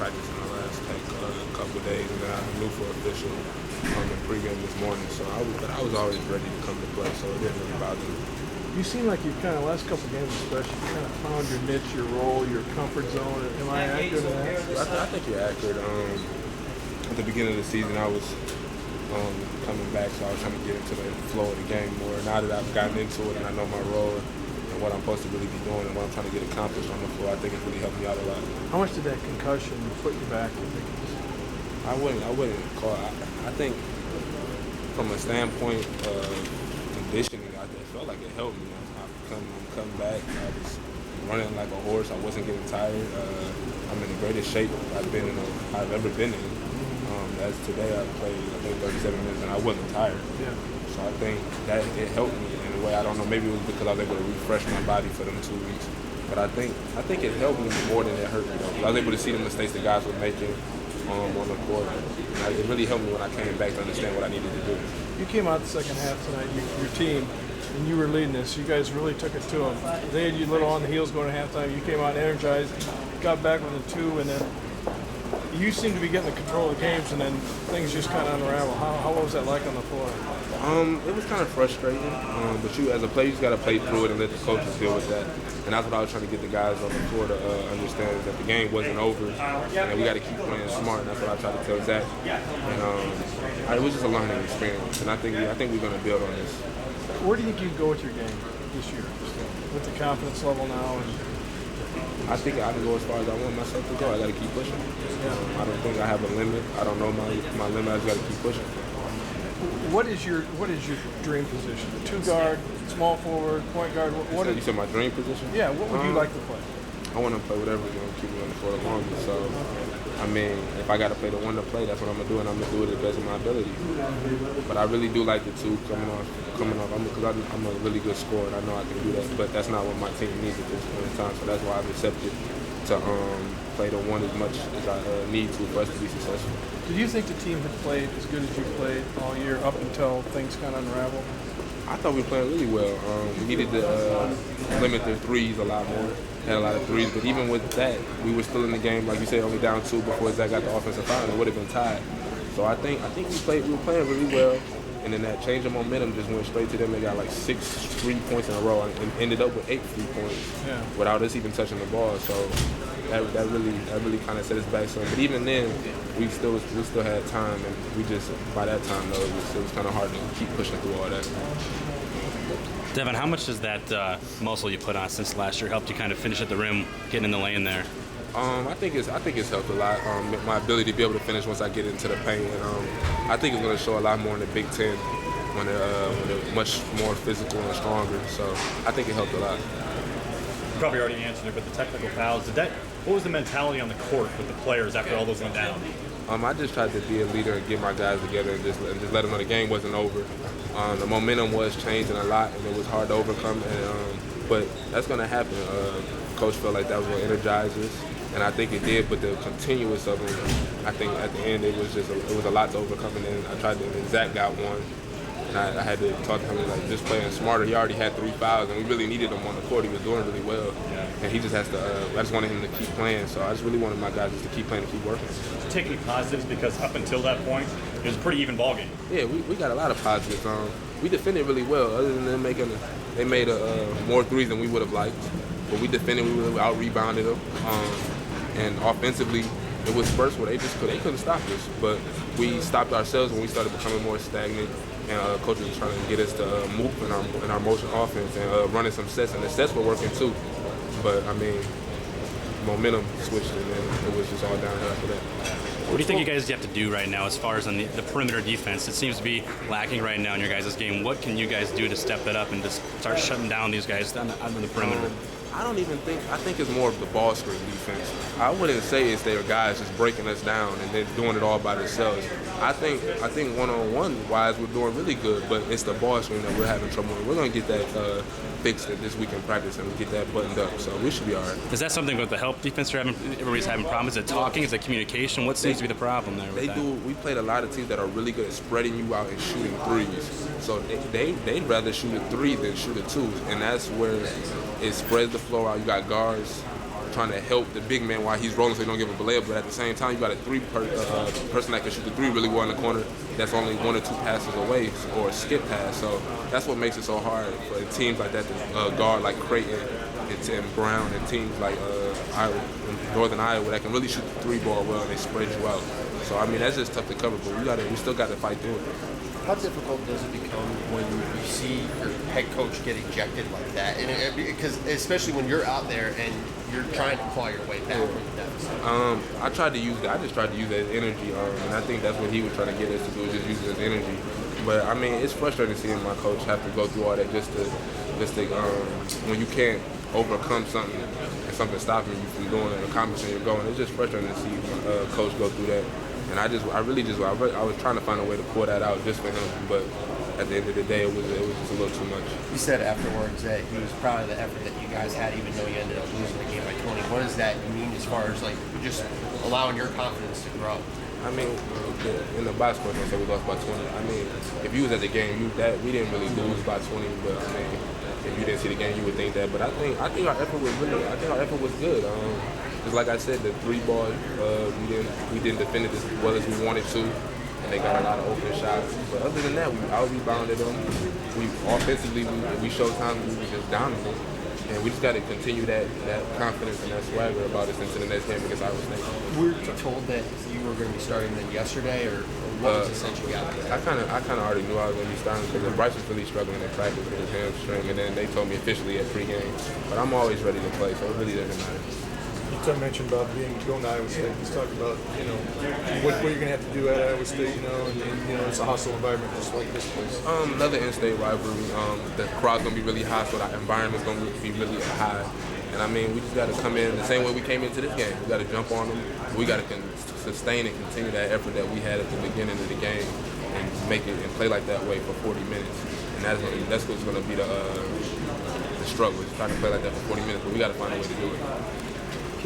practice in the last couple of days, and then I knew for official in pregame this morning. So I was always ready to come to play, so it didn't really bother me. You seem like you've kind of, last couple of games especially, you kind of found your niche, your role, your comfort zone. Am I accurate in that? I think you're accurate. At the beginning of the season, I was coming back, so I was trying to get into the flow of the game more. Now that I've gotten into it and I know my role and what I'm supposed to really be doing and what I'm trying to get accomplished on the floor, I think it's really helped me out a lot. How much did that concussion put you back, you think? I wouldn't call it. I think from a standpoint of conditioning, I felt like it helped me. I'm coming back. I was running like a horse. I wasn't getting tired. I'm in the greatest shape I've ever been in. As today, I played, I think, 37 minutes, and I wasn't tired. Yeah. So I think that it helped me in a way. I don't know. Maybe it was because I was able to refresh my body for them 2 weeks. But I think it helped me more than it hurt me. Though. I was able to see the mistakes the guys were making on the court. It really helped me when I came back to understand what I needed to do. You came out the second half tonight, your team, and you were leading this. You guys really took it to them. They had you a little on the heels going to halftime. You came out energized, got back with a 2, and then you seemed to be getting the control of the games, and then things just kind of unravel. How was that like on the floor? It was kind of frustrating, but you, as a player, you just got to play through it and let the coaches deal with that. And that's what I was trying to get the guys on the floor to understand, is that the game wasn't over, and we got to keep playing smart. And that's what I tried to tell Zach. And it was just a learning experience, and I think we're going to build on this. Where do you think you go with your game this year, with the confidence level now? I think I can go as far as I want myself to go. I got to keep pushing. I don't think I have a limit. I don't know my limit. I just got to keep pushing. What is your dream position? The 2 guard, small forward, point guard. You said my dream position? Yeah. What would you like to play? I want to play whatever is going to keep me on the floor the longest. So, I mean, if I got to play the 1 to play, that's what I'm going to do, and I'm going to do it to the best of my ability. But I really do like the 2 coming off. Because I'm a really good scorer, and I know I can do that. But that's not what my team needs at this point in time. So that's why I've accepted to play the 1 as much as I need to for us to be successful. Did you think the team had played as good as you played all year up until things kind of unraveled? I thought we were playing really well. We needed to limit their threes a lot more. Had a lot of threes, but even with that, we were still in the game. Like you said, only down 2 before Zach got the offensive foul, and it would have been tied. So I think we were playing really well, and then that change of momentum just went straight to them. They got like 6 3 points in a row, and ended up with 8 3 points without us even touching the ball. So that really kind of set us back some. But even then, we still had time, and we just, by that time though, it was kind of hard to keep pushing through all that. Devyn, how much does that muscle you put on since last year helped you kind of finish at the rim, getting in the lane there? I think it's helped a lot. My ability to be able to finish once I get into the paint, and I think it's going to show a lot more in the Big Ten when they're much more physical and stronger. So I think it helped a lot. You probably already answered it, but the technical fouls, what was the mentality on the court with the players after all those went down? I just tried to be a leader and get my guys together and just let them know the game wasn't over. The momentum was changing a lot, and it was hard to overcome. But that's going to happen. Coach felt like that was going to energize us, and I think it did. But the continuous of them, I think at the end it was a lot to overcome. And then I tried to, and Zach got one. And I had to talk to him like, just playing smarter. He already had 3 fouls, and we really needed him on the court. He was doing really well, and he just has to. I just wanted him to keep playing, so I just really wanted my guys just to keep playing and keep working. Take any positives, because up until that point, it was a pretty even ball game. Yeah, we got a lot of positives. We defended really well. Other than them they made more threes than we would have liked, but we defended. We out rebounded them, and offensively, it was spurts where they couldn't stop us, but we stopped ourselves when we started becoming more stagnant. And coaches were trying to get us to move in our motion offense and running some sets, and the sets were working too. But I mean, momentum switched, and then it was just all downhill after that. What do you think you guys have to do right now as far as on the perimeter defense? It seems to be lacking right now in your guys' game. What can you guys do to step it up and just start shutting down these guys on the perimeter? I think it's more of the ball screen defense. I wouldn't say it's their guys just breaking us down and then doing it all by themselves. I think one-on-one wise we're doing really good, but it's the ball screen that we're having trouble with. We're going to get that fixed this week in practice and get that buttoned up, so we should be all right. Is that something with the help defense everybody's having problems? Is it talking? Is it communication? What seems to be the problem there with that? We played a lot of teams that are really good at spreading you out and shooting threes. So they'd rather shoot a 3 than shoot a 2, and that's where it spreads the floor out. You got guards trying to help the big man while he's rolling so he don't give up a layup. But at the same time, you got a person that can shoot the three really well in the corner that's only 1 or 2 passes away or a skip pass. So that's what makes it so hard for teams like that to guard like Creighton and Brown and teams like Iowa, Northern Iowa that can really shoot the three ball well and they spread you out. So I mean that's just tough to cover, but we still got to fight through it. How difficult does it become when you see your head coach get ejected like that? And because especially when you're out there and you're trying to claw your way back from the deficit. I tried to use that. I just tried to use that as energy, and I think that's what he was trying to get us to do, just use it as energy. But I mean, it's frustrating seeing my coach have to go through all that just to when you can't overcome something and something stopping you from doing and accomplishing your goal. And it's just frustrating to see coach go through that. And I was trying to find a way to pull that out just for him, but at the end of the day, it was just a little too much. He said afterwards that he was proud of the effort that you guys had, even though you ended up losing the game by 20. What does that mean as far as like just allowing your confidence to grow? I mean, in the box score, they said we lost by 20. I mean, if you was at the game, we didn't really lose by 20. But I mean, if you didn't see the game, you would think that. But I think our effort was good. Just like I said, the three ball, we didn't defend it as well as we wanted to, and they got a lot of open shots. But other than that, we out-rebounded them. Offensively, we showed time we were just dominant, and we just got to continue that confidence and that swagger about us into the next game against Iowa State. Were you told that you were going to be starting then yesterday, or what was essentially out there? I kind of already knew I was going to be starting because Bryce was really struggling in practice with his hamstring, and then they told me officially at pregame. But I'm always ready to play, so it really doesn't matter. Tom mentioned about going to Iowa State. He's talking about, what you're going to have to do at Iowa State, and it's a hostile environment just like this place. Another in-state rivalry. The crowd's going to be really high, so the environment's going to be really high. And I mean, we just got to come in the same way we came into this game. We got to jump on them. We got to sustain and continue that effort that we had at the beginning of the game and make it and play like that way for 40 minutes. And that's what's going to be the struggle. Is trying to play like that for 40 minutes, but we got to find a way to do it.